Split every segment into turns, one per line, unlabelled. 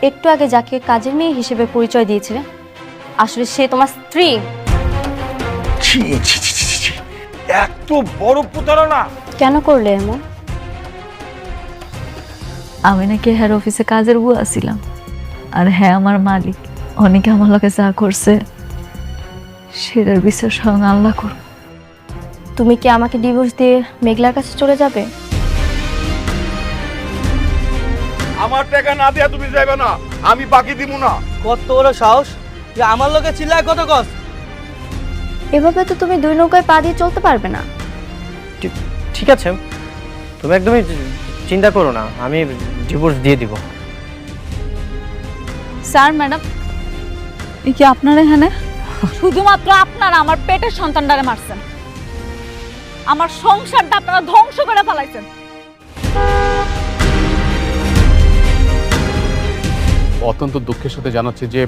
একটু আগে যাকে কাজের মেয়ে হিসেবে পরিচয় দিয়েছিলে আসলে সে তোমার স্ত্রী।
ছি ছি ছি ছি ছি, এত বড় প্রতারণা!
কেন করলে এমন?
আমি নাকি হেড অফিসে কাজের বুয়া ছিলাম, আর হ্যাঁ আমার মালিক। অনেকে আমার লোকে যা করছে সেটার বিচার স্বয়ং আল্লাহ করবে।
তুমি কি আমাকে ডিভোর্স দিয়ে মেঘলার কাছে চলে যাবে?
আমার টাকা না দিয়া তুমি যাইবে না, আমি বাকি দিব না।
কত বড় সাহস তুই আমার লোকে চিল্লায় কত কস?
এভাবে তো তুমি দুই নৌকায় পা দিয়ে চলতে পারবে না।
ঠিক আছে, তুমি একদমই চিন্তা করো না, আমি ডিভোর্স দিয়ে দিব।
স্যার ম্যাডাম, এই কি আপনার এখানে? শুধুমাত্র আপনারা আমার পেটের সন্তানটারে মারছেন, আমার সংসারটা আপনারা ধ্বংস করে ফেলাইছেন।
অত্যন্ত দুঃখের সাথে জানাচ্ছি যে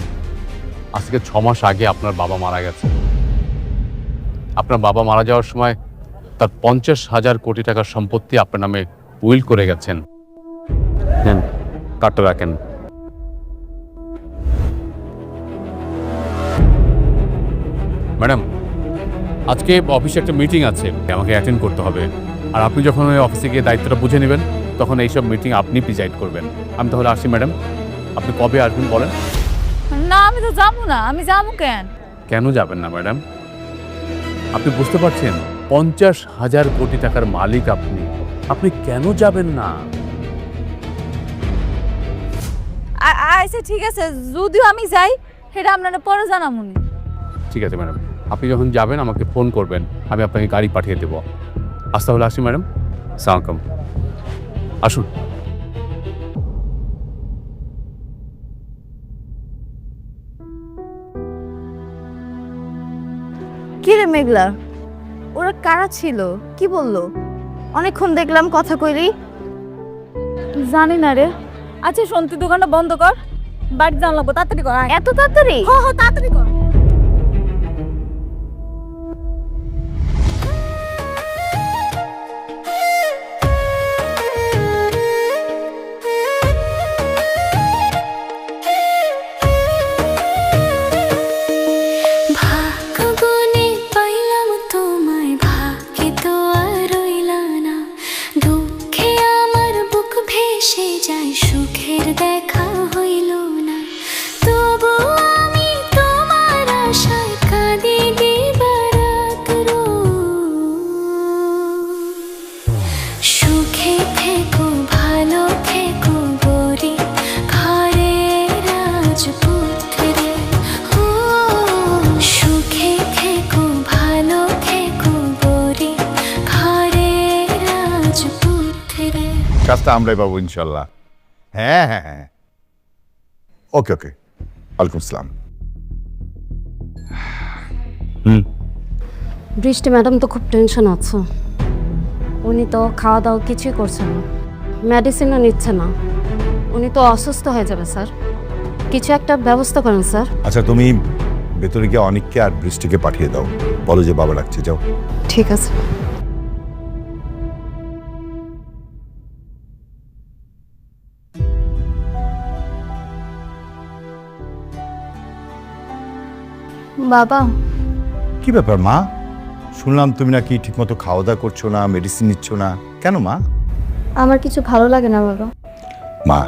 আজকে 6 মাস আগে আপনার বাবা মারা গেছে। আপনার বাবা মারা যাওয়ার সময় তার 50,000 কোটি টাকার সম্পত্তি আপনার নামে উইল করে গেছেন। নেন, কার্ডটা রাখেন। ম্যাডাম, আজকে অফিসে একটা মিটিং আছে, আমাকে অ্যাটেন্ড করতে হবে। আর আপনি যখন ওই অফিসে গিয়ে দায়িত্বটা বুঝে নেবেন তখন এইসব মিটিং আপনি প্রিজাইড করবেন। আমি তাহলে আসি ম্যাডাম। আপনি কবে আসবেন বলেন?
না আমি তো যাবো না। আমি যাবো কেন?
কেন যাবেন না ম্যাডাম? আপনি বুঝতে পারছেন 50,000 কোটি টাকার মালিক আপনি, আপনি কেন যাবেন না?
আচ্ছা ঠিক আছে, যদিও আমি যাই সেটা আপনারা পরে জানামুনি।
ঠিক আছে ম্যাডাম, আপনি যখন যাবেন আমাকে ফোন করবেন, আমি আপনাকে গাড়ি পাঠিয়ে দেবো। আজ তাহলে আসি ম্যাডাম। আসসালামু আলাইকুম। আসুন।
কি রে মেঘলা, ওরা কারা ছিল? কি বললো? অনেকক্ষণ দেখলাম কথা কইলি।
জানি না রে। আচ্ছা শোন, তুই দোকানটা বন্ধ কর, বাড়ি জানা লাগবো, তাড়াতাড়ি কর।
এত তাড়াতাড়ি?
হ্যাঁ তাড়াতাড়ি কর।
কাজটা আমরাই পাবো ইনশাল্লাহ। হ্যাঁ হ্যাঁ হ্যাঁ, ওকে ওকে। ওয়ালাইকুম আসসালাম।
বৃষ্টি ম্যাডাম তো খুব টেনশন আছে। উনি তো খাওয়া দাওয়া কিছুই করছে না, মেডিসিনও নিচ্ছে না। উনি তো অসুস্থ হয়ে যাবে স্যার, কিছু একটা ব্যবস্থা করেন স্যার।
আচ্ছা, তুমি ভেতরে গিয়ে অনিককে আর বৃষ্টিকে পাঠিয়ে দাও, বলো যে বাবা ডাকছে, যাও।
ঠিক আছে। বাবা,
কি ব্যাপার মা? শুনলাম তুমি নাকি ঠিকমতো খাওয়া দাওয়া করছো না, মেডিসিন নিচ্ছ না, কেন মা?
আমার কিছু ভালো লাগে না বাবা।
মা,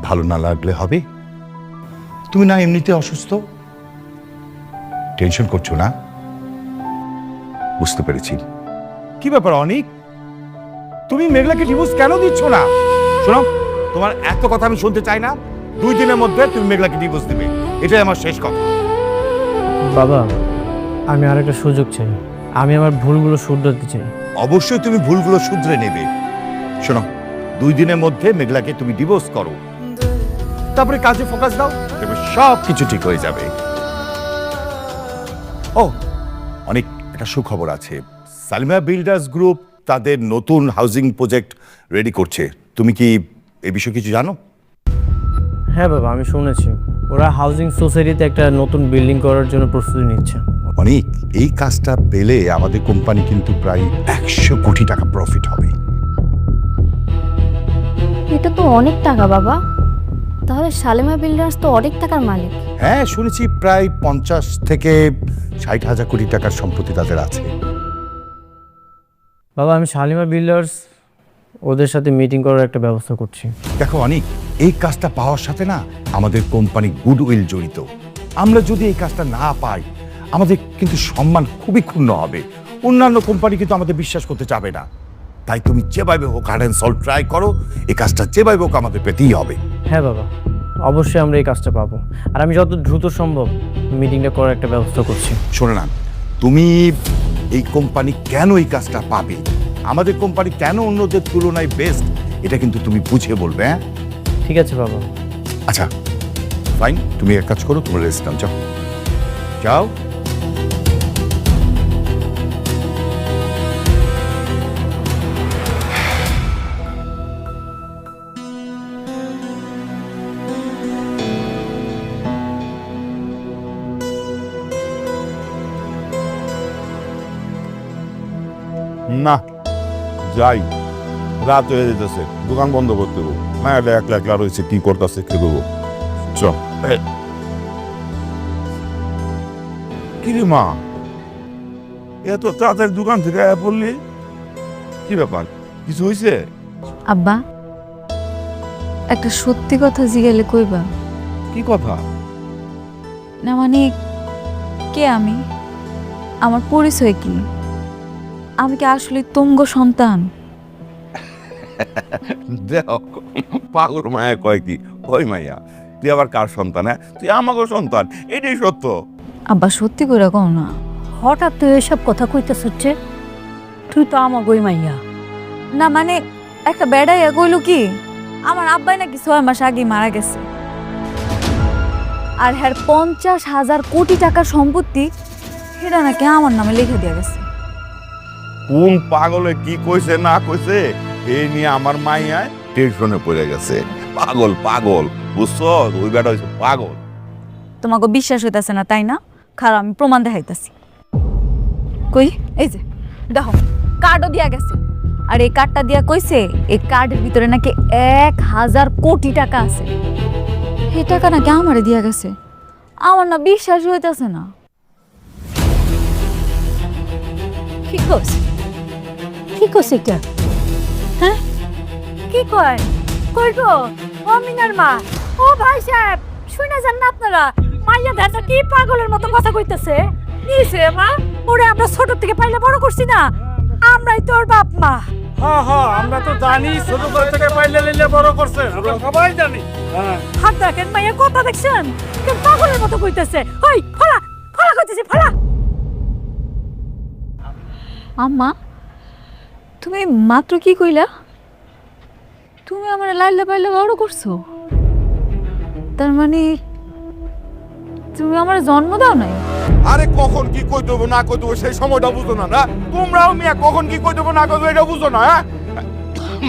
ভালো না লাগলে হবে? তুমি না এমনিতে অসুস্থ, টেনশন করছো না? বুঝতে পেরেছি। কি ব্যাপার অনিক, তুমি মেঘলাকে ডিভোর্স কেন দিচ্ছ না? শোনো, তোমার এত কথা আমি শুনতে চাই না। 2 দিনের মধ্যে তুমি মেঘলাকে ডিভোর্স দিবে, এটাই আমার শেষ কথা।
বাবা, আমি আর একটা সুযোগ চাই, আমি আমার ভুলগুলো শুধরাতে চাই।
অবশ্যই তুমি ভুলগুলো শুধরে নেবে। শোনো, 2 দিনের মধ্যে মেঘলাকে তুমি ডিভোর্স করো, তারপরে কাজে ফোকাস দাও, তবে সব কিছু ঠিক হয়ে যাবে। ও, অনেক একটা সুখবর আছে। সালিমা বিল্ডার্স গ্রুপ তাদের নতুন হাউজিং প্রজেক্ট রেডি করছে। তুমি কি এই বিষয়ে কিছু জানো?
হ্যাঁ বাবা, আমি শুনেছি ওরা হাউজিং সোসাইটিতে একটা নতুন বিল্ডিং করার জন্য প্রস্তুতি নিচ্ছে।
অনেক, এই কাজটা পেলে আমাদের কোম্পানি কিন্তু প্রায় 100 কোটি টাকা প্রফিট হবে।
এটা তো অনেক টাকা বাবা। তাহলে শালেমা বিল্ডার্স তো অনেক টাকার মালিক।
হ্যাঁ, শুনেছি প্রায় 50 থেকে 60 হাজার কোটি টাকার সম্পত্তি তাদের আছে।
বাবা, আমি শালিমা বিল্ডার্স ওদের সাথে মিটিং করার একটা ব্যবস্থা করছি।
দেখো অনেক, এই কাজটা পাওয়ার সাথে না আমাদের কোম্পানি গুডউইল জড়িত। আমরা যদি এই কাজটা না পাই আমাদের কিন্তু সম্মান খুবই ক্ষুণ্ণ হবে। অন্যান্য কোম্পানি কিন্তু আমাদের বিশ্বাস করতে চাবে না। তাই তুমি যেভাবে হোক হার্ড অ্যান্ড সল্ট ট্রাই করো, এই কাজটা যেভাবে হোক আমাদের পেতেই হবে।
হ্যাঁ বাবা, অবশ্যই আমরা এই কাজটা পাবো, আর আমি যত দ্রুত সম্ভব মিটিংটা করার একটা ব্যবস্থা করছি।
শোনো না, তুমি এই কোম্পানি কেন এই কাজটা পাবে, আমাদের কোম্পানি কেন অন্যদের তুলনায় বেস্ট, এটা কিন্তু তুমি বুঝে বলবে। হ্যাঁ
ঠিক আছে বাবা।
আচ্ছা ফাইন, তুমি এক কাজ করো, তোমার রেস্ট নাও, যাও যাও।
না যাই, রাত হয়ে যেতেছে, দোকান বন্ধ করতে হবো। মায়াটা একলা একলা রয়েছে, কি করতেছে কে দেবো। চ কিরে মা, এত তাড়াতাড়ি দোকান থেকে আয়া পড়লি, কি ব্যাপার, কিছু হয়েছে?
আব্বা, একটা সত্যি কথা জিজ্ঞেলে কইবা?
কি কথা?
না মানে, কে আমি, আমার পরিচয় কি, আমি কি আসলে তুঙ্গ সন্তান?
দেখ পাগল মায়া কয় কি, ওই মাইয়া তুই আবার কার সন্তান? হ্যাঁ, তুই আমাকে সন্তান, এটাই সত্য।
আব্বা সত্যি করে কও না।
হঠাৎ তুই এসব কথা কইতেছ হচ্ছে, তুই তো আমার গই মাইয়া।
না মানে, একটা বেড়াইয়া কইল কি আমার আব্বাই নাকি 6 মাস আগে মারা গেছে, আর হ্যার 50,000 কোটি টাকার সম্পত্তি সেটা নাকি আমার নামে লিখে দেওয়া গেছে।
কোন পাগলে কি কইছে না কইছে এই নিয়ে আমার মাইয়ায় টেনশনে পড়ে গেছে। পাগল পাগল, বুঝছো? ওই বেটা হইছে পাগল।
তোমাকে বিশ্বাস হইতাছে না তাই না? খারাপ, আমি প্রমাণ দেখাইতাছি। কই, এই যে দেখো, কার্ডও দিয়া গেছে, আর এই কার্ডটা দিয়া কইছে এই কার্ডের ভিতরে নাকি 1,000 কোটি টাকা আছে। এই টাকা নাকি আমারে দিয়া গেছে। আমার না বিশ্বাস হইতাছে না।
কি কস কি কস এটা? হ্যাঁ কি কয়? কই গো অমিনার মা, ও ভাই সাহেব শুনে যান না আপনারা, মাইয়া দাদা কি পাগলের মতো কথা কইতেছে। নিছে মা, ওরে আমরা ছোট থেকে পাইলে বড় করছি না, আমরাই তোর বাপ মা।
হ্যাঁ হ্যাঁ, আমরা তো জানি, ছোট থেকে পাইলে লিলে বড় করছে, আমরা সবাই জানি।
হাত দেখেন মাইয়া কথা দেখছেন, কেউ পাগলের মতো কইতেছে। ওই ফলা ফলা কইতেছে, ফলা।
আম্মা, তুমি মাত্র কি কইলা? তুমি আমার লাইলে পাইলে বড় করছো, তার মানে তুমি আমার জন্ম দাও নাই?
আরে কখন কি কই দেবো না কই দেবো সেই সময়টা বুঝো না, না তোমরাও মিয়া কখন কি কই দেবো না কই দেবো এটা বুঝো না। হ্যাঁ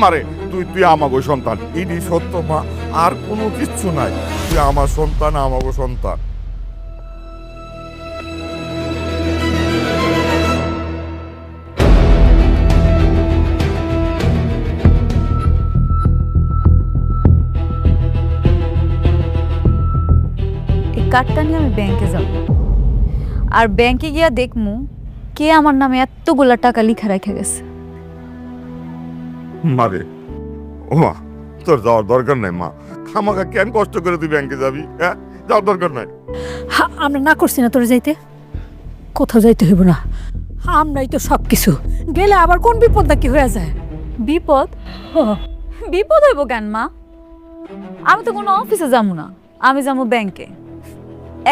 মারে, তুই আমাগো সন্তান, ইডি সত্য মা, আর কোনো কিচ্ছু নাই। তুই আমার সন্তান, আমাগো সন্তান।
এই কার্ডটা নিয়ে আমি ব্যাংকে যাব, আর ব্যাংকে গিয়া দেখমু কে আমার নামে এতগুলা টাকা লিখে রেখে গেছে।
মারে, ও মা, তোর যাওয়ার দরকার নাই মা, আমাকে কেন কষ্ট করে তুই ব্যাংকে যাবি? হ্যাঁ, যাওয়ার দরকার নাই।
আমরা না করছি না তোর যাইতে, কোথাও যাইতে হইব না, আমরাই তো সব কিছু, গেলে আবার কোন বিপদ না কি হয়ে যায়।
বিপদ? বিপদ হইব কেন মা? আমি তো কোনো অফিসে যাবো না, আমি যাবো ব্যাংকে।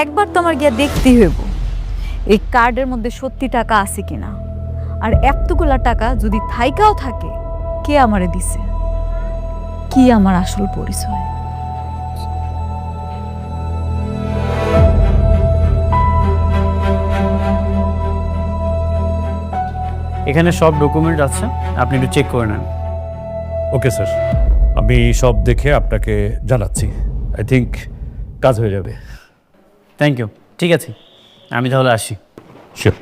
একবার তোমার গিয়া দেখতেই হইব এই কার্ডের মধ্যে সত্যি টাকা আছে কিনা, আর এতগুলা টাকা যদি থাইকাও থাকে কে আমারে দিছে, কি আমার আসল পরিচয়।
এখানে সব ডকুমেন্ট আছে, আপনি একটু চেক করে নেন।
ওকে স্যার, আমি সব দেখে আপনাকে জানাচ্ছি। আই থিঙ্ক কাজ হয়ে যাবে।
Thank you. ঠিক আছে, আমি তাহলে আসি।
শিওর।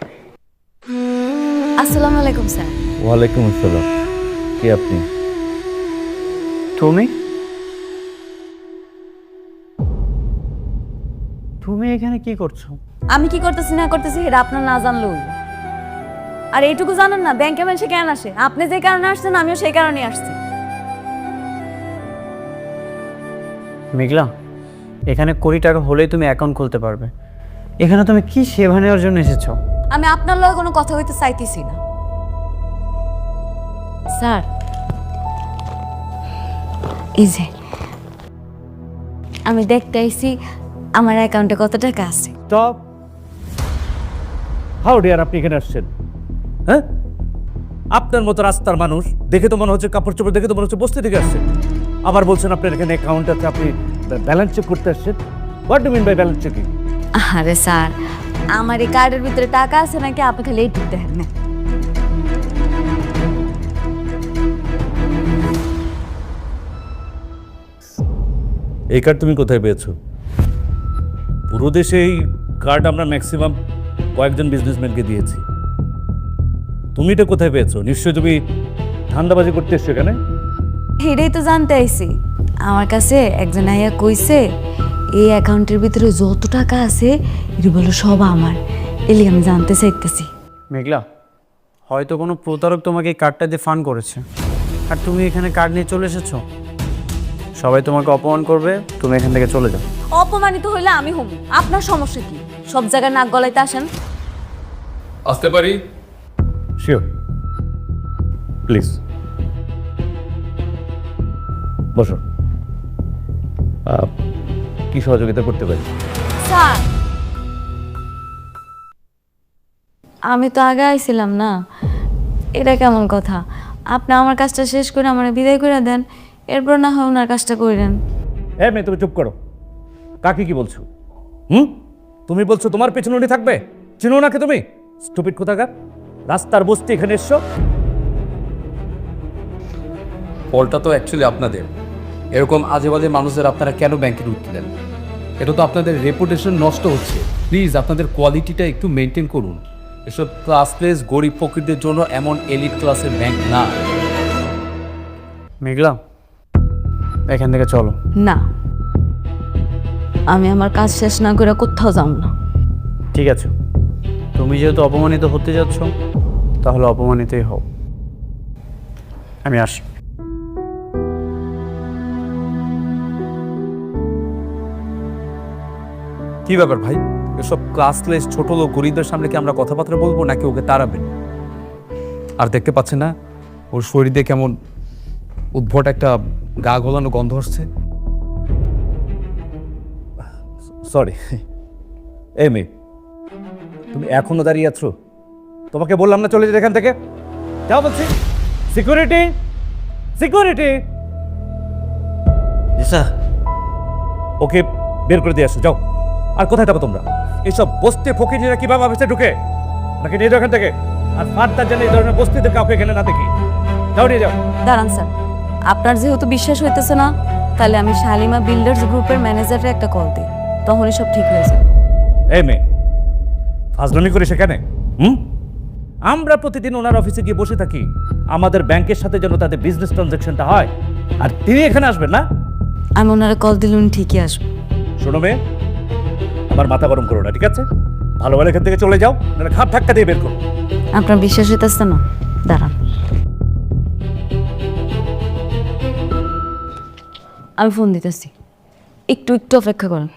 আসসালামু আলাইকুম স্যার।
ওয়ালাইকুম আসসালাম। কে আপনি?
তুমি? তুমি এখানে কি করছো?
আমি কি করতেছি না করতেছি এটা আপনার না জানলেও হইলো। আর এইটুকু জানেন না ব্যাংকে মানুষে কেন আসে? আপনি যে কারণে আসছেন আমিও সেই কারণে আসছি।
মেঘলা, এখানে কোটি টাকা হলেই তুমি অ্যাকাউন্ট খুলতে পারবে। এখানে তুমি কি সেবা নেওয়ার জন্য এসেছো?
আমি আপনার লগে কোনো কথা হইতে চাইতেছি না। স্যার, এই যে আমি দেখতে আইছি আমার অ্যাকাউন্টে কত টাকা আছে।
স্টপ। হাউ ডিয়ার, আপনি এখানে আসছেন? হ্যাঁ, আপনার মতো রাস্তার মানুষ দেখে তো মনে হচ্ছে, কাপড় চোপড় দেখে তো মনে হচ্ছে বস্তি থেকে আসছেন। আবার বলছেন আপনার এখানে অ্যাকাউন্ট আছে, আপনি ব্যালেন্স চেক করতে আসছেন। What do mean by balance checking?
আরে স্যার, আমার এই কার্ডের ভিতরে টাকা আছে নাকি আপনি খালি এই ঠিক দেখেন না।
এই কার্ড তুমি কোথায় পেয়েছো? পুরো দেশে এই কার্ড আমরা ম্যাক্সিমাম কয়েকজন বিজনেসম্যানকে দিয়েছি। তুমি এটা কোথায় পেয়েছো? নিশ্চয়ই তুমি ধান্দাবাজি করতে এসছো এখানে।
এটাই তো জানতে আইছি। আমার কাছে একজন আইয়া কইছে এই অ্যাকাউন্টের ভিতরে যত টাকা আছে এটা বলো সব আমার। এলি আমি জানতে চাইতেছি।
মেঘলা, হয়তো কোনো প্রতারক তোমাকে এই কার্ডটা দিয়ে ফান্ড করেছে, আর তুমি এখানে কার্ড নিয়ে চলে এসেছো। সবাই তোমাকে অপমান করবে, তুমি এখান থেকে চলে যাও।
অপমানিত হইলে আমি হম, আপনার সমস্যা কি? সব জায়গায় নাক গলাইতে আসেন।
আসতে পারি?
শিওর, প্লিজ বসো। কি সহযোগিতা করতে পারি?
স্যার, আমি তো আগে আইছিলাম না, এটা কেমন কথা? আপনি আমার কাজটা শেষ করে আমার বিদায় করে দেন, এরপর না হয় ওনার কাজটা করেন।
হ্যাঁ মেয়ে, তুমি চুপ করো। কাকে কি বলছো? তুমি বলছো তোমার পেছনে উনি থাকবে? চিনো নাকি তুমি? স্টুপিড কোথাকার, রাস্তার বস্তি এখানে এসছো।
ফলটা তো অ্যাকচুয়ালি আপনাদের। এরকম আজে বাজে মানুষদের আপনারা কেন ব্যাংকে ঢুকতে দেন? এটা তো আপনাদের রেপুটেশন নষ্ট হচ্ছে। প্লিজ আপনাদের কোয়ালিটিটা একটু মেনটেন করুন। এসব ক্লাসলেস গরিব ফকিরদের জন্য এমন এলিট ক্লাসের ব্যাংক না।
মেঘলা, এখান থেকে চলো।
না, আমি আমার কাজ শেষ না করে কোথাও যাব না।
ঠিক আছে, তুমি যেহেতু অপমানিত হতে যাচ্ছ, তাহলে অপমানিতই হও। আমি আসি।
কি ব্যাপার ভাই? এসব ক্লাসলেস ছোট লোক গরিবদের সামনে কি আমরা কথাবার্তা বলবো নাকি ওকে তাড়াবেন? আর দেখতে পাচ্ছেন না ওর শরীরে কেমন উদ্ভট একটা গা গলানো গন্ধ আসছে?
সরি। এই মেয়ে, তুমি এখনো দাঁড়িয়ে আছো? তোমাকে বললাম না চলে যেতে এখান থেকে। যাও বলছি। সিকিউরিটি, সিকিউরিটি, ওকে বের করে দিয়ে আসো, যাও। আর কোথায় যাবো তোমরা? এইসব বস্তি ফকিরা কিভাবে অফিসে ঢুকে? নাকি নিয়ে যাও এখান থেকে। আর ফার্দার যেন এই ধরনের বস্তিতে কাউকে এখানে না দেখি। যাও, নিয়ে যাও।
দাঁড়ান স্যার, আপনার যেহেতু বিশ্বাস হইতেছে না, তাহলে আমি শালিমা বিল্ডার্স গ্রুপের ম্যানেজারে একটা কল দিই, তখনই সব ঠিক হয়ে যাবে।
এই মেয়ে, ফাজলামি করে সেখানে? আমরা প্রতিদিন ওনার অফিসে গিয়ে বসে থাকি আমাদের ব্যাংকের সাথে যেন তাদের বিজনেস ট্রানজাকশনটা হয়, আর তিনি এখানে আসবেন না?
আমি ওনারা কল দিলে উনি ঠিকই আসবে।
শোনো মেয়ে, আমার মাথা গরম করো না, ঠিক আছে? ভালো ভালো এখান থেকে চলে যাও, নাহলে ঘাট ধাক্কা দিয়ে বের করো।
আপনার বিশ্বাস হইতেছে না? দাঁড়ান, আমি ফোন দিতেছি, একটু একটু অপেক্ষা করেন।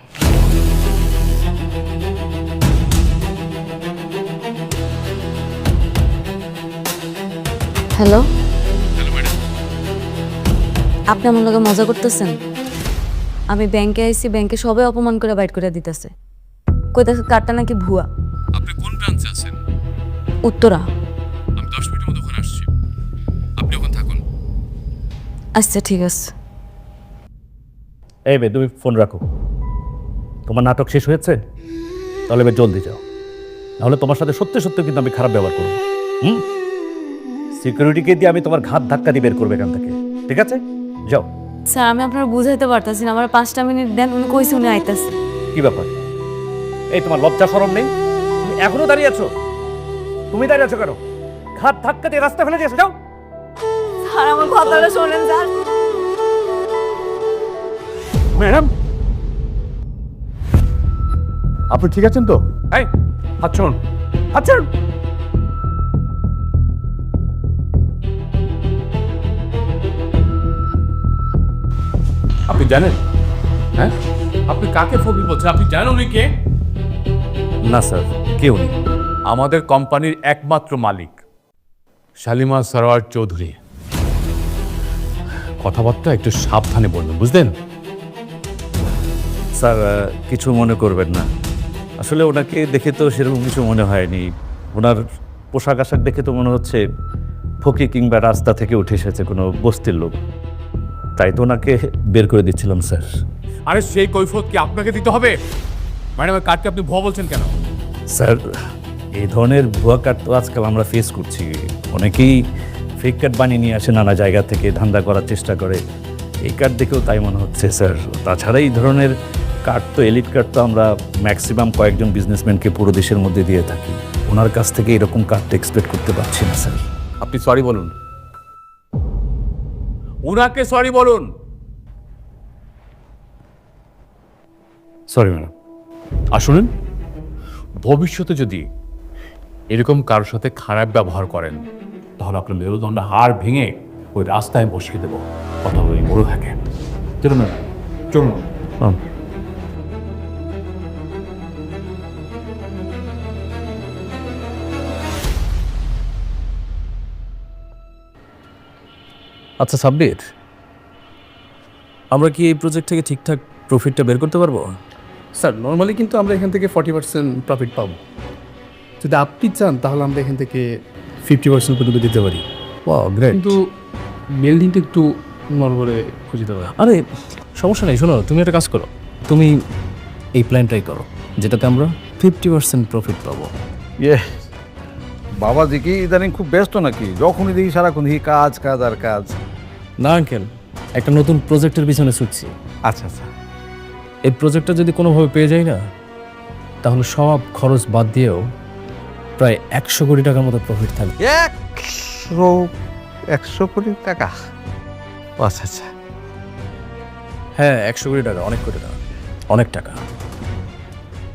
হ্যালো, আপনি আমার লগে মজা করতেছেন? আমি ব্যাংকে আইছি, ব্যাংকে সবাই অপমান করে বাইট করে দিতেছে, কইতাছে কার্ডটা নাকি ভুয়া।
আপনি কোন ব্রাঞ্চে আছেন?
উত্তরা।
আমি 10 মিনিটের মধ্যে ওখানে আসছি, আপনি ওখানে থাকুন।
আচ্ছা ঠিক আছে।
এই মেয়ে, তুমি ফোন রাখো। তোমার নাটক শেষ হয়েছে? তাহলে এবার জলদি যাও, নাহলে তোমার সাথে সত্যি সত্যি কিন্তু আমি খারাপ ব্যবহার করবো। সিকিউরিটিকে দিয়ে আমি তোমার ঘাট ধাক্কা দিয়ে বের করবো এখান থেকে, ঠিক আছে? যাও।
স্যার, আমি আপনার বুঝাইতে পারতাছি না, আমার 5টা মিনিট দেন, উনি কইছে উনি আইতাছে।
কি ব্যাপার? এই তোমার লজ্জা শরম নেই? তুমি এখনো দাঁড়িয়ে আছো? তুমি দাঁড়িয়ে আছো কেন? ঘাট ধাক্কা দিয়ে রাস্তা ফেলে দিয়েছো, যাও।
স্যার, আমার কথাটা শোনেন স্যার।
ম্যাডাম,
আপনি ঠিক আছেন তো? এই হাত ছাড়ুন, হাত ছাড়ুন। আপনি জানেন, হ্যাঁ আপনি কাকে ফকির বলছেন? আপনি জানেন উনি কে?
না স্যার, কেউ নেই।
আমাদের কোম্পানির একমাত্র মালিক শালিমা সরোয়ার চৌধুরী। কথাবার্তা একটু সাবধানে বলবেন, বুঝলেন?
স্যার কিছু মনে করবেন না, আসলে ওনাকে দেখে তো সেরকম কিছু মনে হয়নি। ওনার পোশাক আশাক দেখে তো মনে হচ্ছে ফকির কিংবা রাস্তা থেকে উঠে এসেছে কোনো বস্তির লোক, তাই তো ওনাকে বের করে দিচ্ছিলাম স্যার।
আরে সেই কৈফিয়ত কি আপনাকে দিতে হবে? ম্যাডামের কার্ডকে আপনি ভুয়া বলছেন কেন?
স্যার এই ধরনের ভুয়া কার্ড তো আজকাল আমরা ফেস করছি। অনেকেই ফেক কার্ড বানিয়ে নিয়ে আসে, নানা জায়গা থেকে ধান্দা করার চেষ্টা করে। এই কার্ড দেখেও তাই মনে হচ্ছে স্যার। তাছাড়া এই ধরনের কার্ড তো, এলিট কার্ড তো আমরা ম্যাক্সিমাম কয়েকজন বিজনেসম্যানকে পুরো দেশের মধ্যে দিয়ে থাকি। ওনার কাছ থেকে এরকম কার্ড এক্সপেক্ট করতে পারছি না স্যার।
আপনি সরি বলুন, উনাকে সরি বলুন।
Sorry madam.
আর শুনুন, ভবিষ্যতে যদি এরকম কারোর সাথে খারাপ ব্যবহার করেন তাহলে আপনার মেরুদণ্ড হাড় ভেঙে ওই রাস্তায় বসিয়ে দেবো। কথা বলে মরে থাকে। চলুন ম্যাডাম, চলুন।
আচ্ছা সাব্বির, আমরা কি এই প্রজেক্ট থেকে ঠিকঠাক প্রফিটটা বের করতে পারবো?
স্যার নর্মালি কিন্তু আমরা এখান থেকে 40% প্রফিট পাবো। যদি আপনি চান তাহলে আমরা এখান থেকে 50% পর্যন্ত দিতে পারি।
Wow great.
কিন্তু বিল্ডিংটা একটু নরবরে খুঁজে দেওয়া।
আরে সমস্যা নেই, শোনো তুমি একটা কাজ করো, তুমি এই প্ল্যানটাই করো যেটাতে আমরা 50% প্রফিট পাবো।
ইয়ে বাবাজি কি ইদানিং খুব ব্যস্ত নাকি? যখনই দেখি সারাক্ষণ দেখি কাজ কাজ আর কাজ।
না আঙ্কেল, একটা নতুন প্রজেক্টের পিছনে ছুটছি।
আচ্ছা আচ্ছা,
এই প্রজেক্টটা যদি কোনোভাবে পেয়ে যাই না, তাহলে সব খরচ বাদ দিয়েও প্রায় 100 কোটি টাকার মতো প্রফিট থাকবে।
100 কোটি টাকা? ও আচ্ছা আচ্ছা,
হ্যাঁ 100 কোটি টাকা, অনেক কোটি টাকা, অনেক টাকা।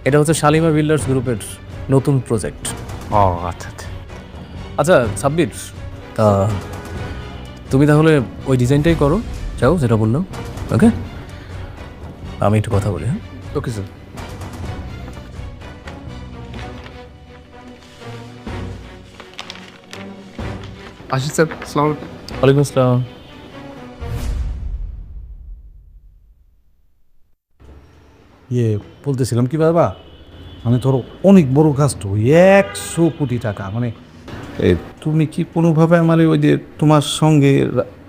এটা হচ্ছে শালিমা বিল্ডার্স গ্রুপের নতুন প্রজেক্ট।
ও আচ্ছা আচ্ছা।
আচ্ছা সাব্বির, তা তুমি তাহলে ওই ডিজাইনটাই করো, চাও যেটা বললাম। ওকে, আমি একটু কথা বলি। হ্যাঁ
ওকে স্যার। আসি স্যার, আসসালামু আলাইকুম।
ওয়ালাইকুম আসসালাম।
ইয়ে বলতেছিলাম কি বাবা, মানে ধরো অনেক বড় কাজ তো, 100 কোটি টাকা। মানে তুমি কি কোনোভাবে আমার ওই যে তোমার সঙ্গে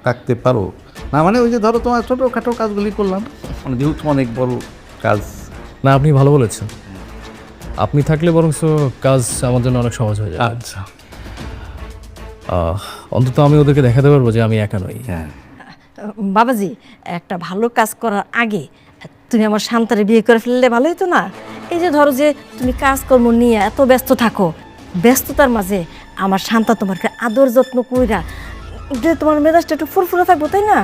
রাখতে পারো? না মানে ওই যে ধরো তোমার ছোটোখাটো কাজগুলি করলাম, মানে যেহেতু অনেক বড় কাজ।
না আপনি ভালো বলেছেন, আপনি থাকলে বরং কাজ আমার জন্য অনেক সহজ হয়ে যায়।
আচ্ছা,
অন্তত আমি ওদেরকে দেখাতে পারবো যে আমি একা নই।
হ্যাঁ
বাবাজি, একটা ভালো কাজ করার আগে তুমি আমার শান্তারে বিয়ে করে ফেললে ভালো হতো না? এই যে ধরো যে তুমি কাজকর্ম নিয়ে এত ব্যস্ত থাকো, ব্যস্ততার মাঝে আমার শান্তা তোমাকে আদর যত্ন কইরা যে তোমার মেজাজটা একটু ফুরফুরে থাকবো, তাই না?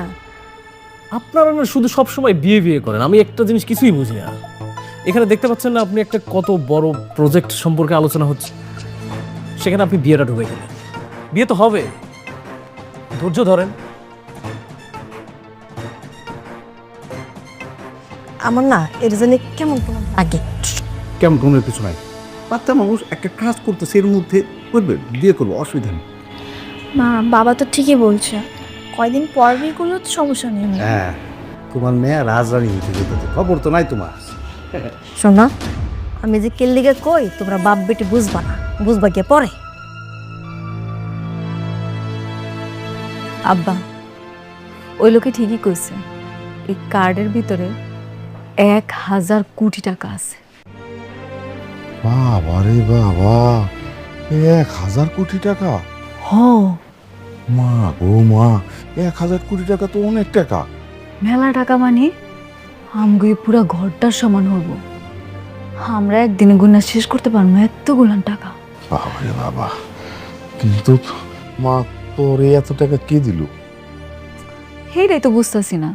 আপনারা না শুধু সবসময় বিয়ে বিয়ে করেন, আমি একটা জিনিস কিছুই বুঝি না। এখানে দেখতে পাচ্ছেন না আপনি একটা কত বড় প্রজেক্ট সম্পর্কে আলোচনা হচ্ছে, সেখানে আপনি বিয়েটা ঢুকে গেলেন। বিয়ে তো হবে, ধৈর্য ধরেন।
আমার না এর জন্য কেমন কেমন লাগে।
কেমন কোনো কিছু নাই, বাচ্চা মানুষ একটা কাজ করতেছে, এর মধ্যে করবে, বিয়ে করবো, অসুবিধা নেই।
মা বাবা তো ঠিকই বলছে, কয়দিন পর বিয়ে করলেও তো সমস্যা নেই।
হ্যাঁ, তোমার মেয়ে রাজরানী হইতে যেতে, খবর তো নাই তোমার।
শোনা, আমি যে কেল্লিগে কই তোমরা বাপ বেটি বুঝবা না, বুঝবা গিয়ে পরে।
আব্বা, ওই লোকে ঠিকই কইছে, এই কার্ডের ভিতরে 1000 কোটি টাকা আছে।
বাবা রে বাবা, 1000 কোটি টাকা!
হ,
মা গো মা, 1000 কোটি টাকা তো অনেক টাকা।
মেলা টাকা মানে আমগো এই পুরা ঘরটার সমান হবো। আমরা একদিনে গুণা শেষ করতে পারবো এতগুলান টাকা।
বাবা রে বাবা, কিন্তু মা তোর এত টাকা কে দিল?
সেইটাই তো বুঝতেছি না।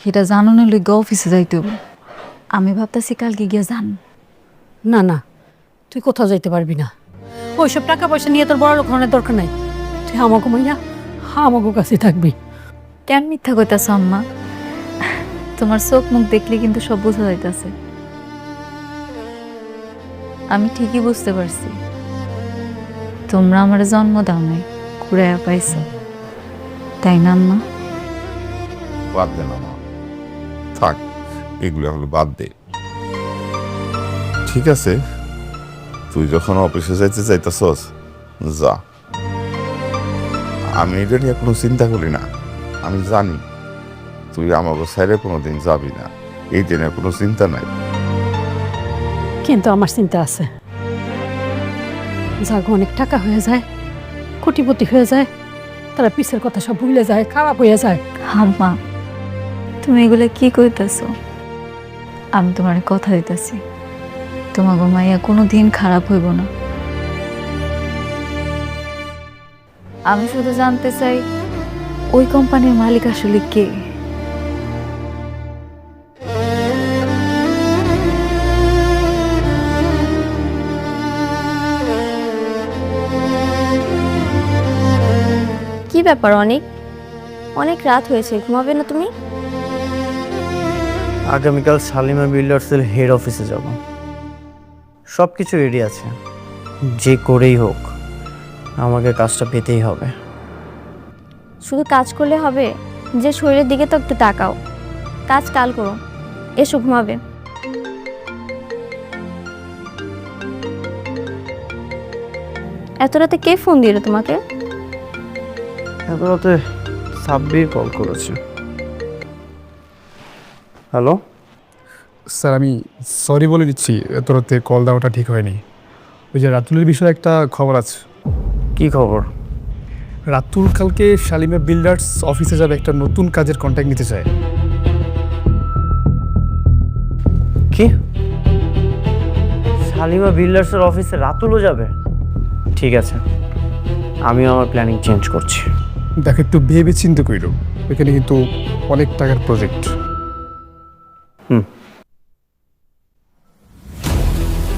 সেটা জানানোর লইগে অফিসে যাইতে হবে। আমি ভাবতেছি কালকে গিয়ে যান।
না না, তুই কোথাও যাইতে পারবি না। ওইসব টাকা পয়সা নিয়ে তোর বড় লোক হওয়ার দরকার নাই। তুই আমাকে মাইয়া আমাকে কাছে থাকবি।
কেন মিথ্যা কইতাছ আম্মা? তোমার চোখ মুখ দেখলে কিন্তু সব বোঝা যাইতাছে। আমি ঠিকই বুঝতে পারছি তোমরা আমার জন্ম দাও নাই, কুড়াইয়া পাইছো, তাই না আম্মা?
বাদ দে না মা, থাক, এগুলো হলো বাদ দে। ঠিক আছে, তুই যখন অফিসে যাইতে চাইতেছস যা, আমি এটা নিয়ে কোনো চিন্তা করি না। আমি জানি তুই আমাকে সাইডে কোনোদিন যাবি না, এই দিনের কোনো চিন্তা নাই।
কিন্তু আমার চিন্তা আছে, যাগো অনেক টাকা হয়ে যায়, কোটিপতি হয়ে যায়, তারা পিছের কথা সব ভুলে যায়, খারাপ হয়ে যায়।
আম্মা তুমি এগুলো কি কইতাছো? আমি তোমার কথা দিতেছি, তোমার মাইয়া কোনো দিন খারাপ হইব না। আমি শুধু জানতে চাই ওই কোম্পানির মালিক আসলে কে?
কি ব্যাপার অনেক অনেক রাত হয়েছে, ঘুমাবে না তুমি?
আগামীকাল শালিমা বিল্ডার্সের হেড অফিসে যাব। সব কিছু রেডি আছে, যে করেই হোক আমাকে কাজটা পেতেই হবে।
শুধু কাজ করলে হবে? যে শরীরের দিকে তো একটু তাকাও। কাজ কাল করো, এসো ঘুমাবে। এত রাতে কে ফোন দিল তোমাকে?
এত রাতে সাব্বির কল করেছে। হ্যালো
স্যার, আমি সরি বলে দিচ্ছি, এত রাতে কল দেওয়াটা ঠিক হয়নি। ওই যে রাতুলের বিষয়ে একটা খবর আছে।
কি খবর?
রাতুল কালকে শালিমা বিল্ডার্স অফিসে যাবে, একটা নতুন কাজের কন্ট্যাক্ট নিতে চায়।
কি? শালিমা বিল্ডার্সের অফিসে রাতুলও যাবে? ঠিক আছে, আমিও আমার প্ল্যানিং চেঞ্জ করছি।
দেখো, একটু ভেবে চিন্তা কইরো, এখানে কিন্তু অনেক টাকার প্রজেক্ট।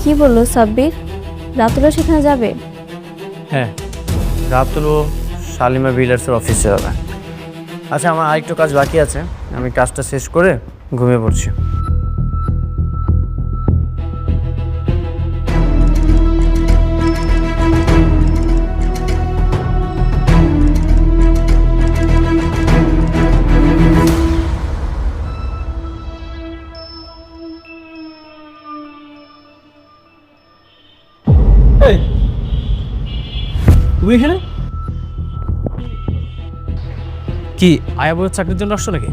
কি বললো সাব্বির? রাতুলও সেখানে যাবে?
হ্যাঁ, রাতুলও শালিমা বিল্ডার্সের অফিসে যাবে। আচ্ছা, আমার আরেকটু কাজ বাকি আছে, আমি কাজটা শেষ করে ঘুমিয়ে পড়ছি।
তুমি এখানে কি আয়া বইয়ের চাকরির জন্য আসছো নাকি?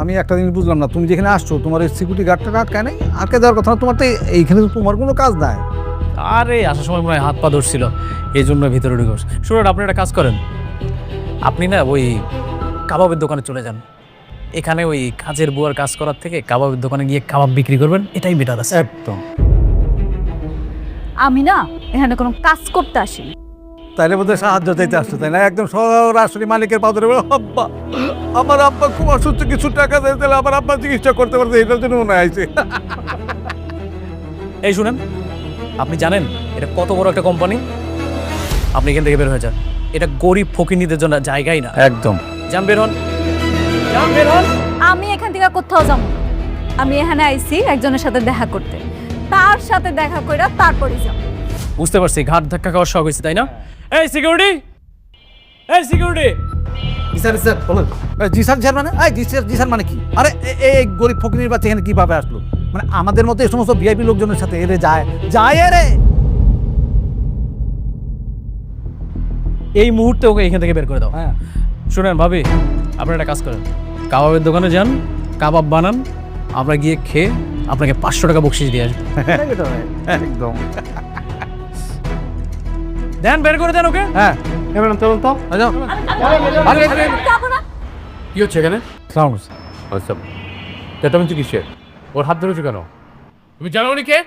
আমি একটা জিনিস বুঝলাম না, তুমি যেখানে আসছো তোমার এই সিকিউরিটি গার্ডটা আটকায় নাই? আটকে যাওয়ার কথা না, তোমার তো এইখানে তো তোমার কোনো কাজ নাই।
আরে আসার সময় মনে হয় হাত পা ধরছিল, এই জন্য ভিতরে ঢুকে বসে। শুনুন, আপনি একটা কাজ করেন, আপনি না ওই কাবাবের দোকানে চলে যান। এখানে ওই কাজের বুয়ার কাজ করার থেকে কাবাবের দোকানে গিয়ে কাবাব বিক্রি করবেন, এটাই বেটার আছে।
একদম।
আমি না এখানে কোনো কাজ করতে আসিনি।
তাইলে বোধহয় সাহায্য চাইতে আসছো, তাই না? একদম সরাসরি মালিকের পা ধরে বলো, আব্বা আমার আব্বা খুব অসুস্থ, কিছু টাকা দেয়, তাহলে আমার আব্বা চিকিৎসা করতে পারছে, এটার জন্য মনে হয়েছে।
এই শুনেন, আপনি জানেন এটা কত বড় একটা কোম্পানি? আপনি এখান থেকে বের হয়ে যান, এটা গরিব ফকিনীদের জন্য জায়গাই না।
একদম।
যান, বের হন, যান, বের হন।
আমি এখান থেকে কোথাও যাব না। আমি এখানে আইছি একজনের সাথে দেখা করতে, তার সাথে দেখা কইরা তারপরই যাব।
বুঝতে পারছি, ঘাট ধাক্কা খাওয়ার শখ হয়েছে, তাই না? এই সিকিউরিটি, এই সিকিউরিটি।
স্যার স্যার বলুন। জি স্যার, স্যার মানে জি স্যার মানে কি? আরে এই গরিব ফকিনীর বাচ্চা এখানে কিভাবে আসলো? মানে আমাদের মতো এই সমস্ত ভিআইপি লোকজনের সাথে এরে যায় রে।
এই মুহূর্তে ওকে এখান থেকে বের করে দাও।
হ্যাঁ।
শুনেন ভাবি, আপনারা একটা কাজ করেন, কাবাবের দোকানে যান, কাবাব বানান, আমরা গিয়ে খেয়ে আপনাকে 500 টাকা বকশিশ দিয়ে আসবো।
একদম।
দেন, বের করে দেন ওকে।
হ্যাঁ, এবার চলুন তো।
কি হচ্ছে এখানে?
সাউন্ড।
আচ্ছা, চেঁচামেচি কিসের? ওর হাত ধরেছো কেন? তুমি জানো উনি কে?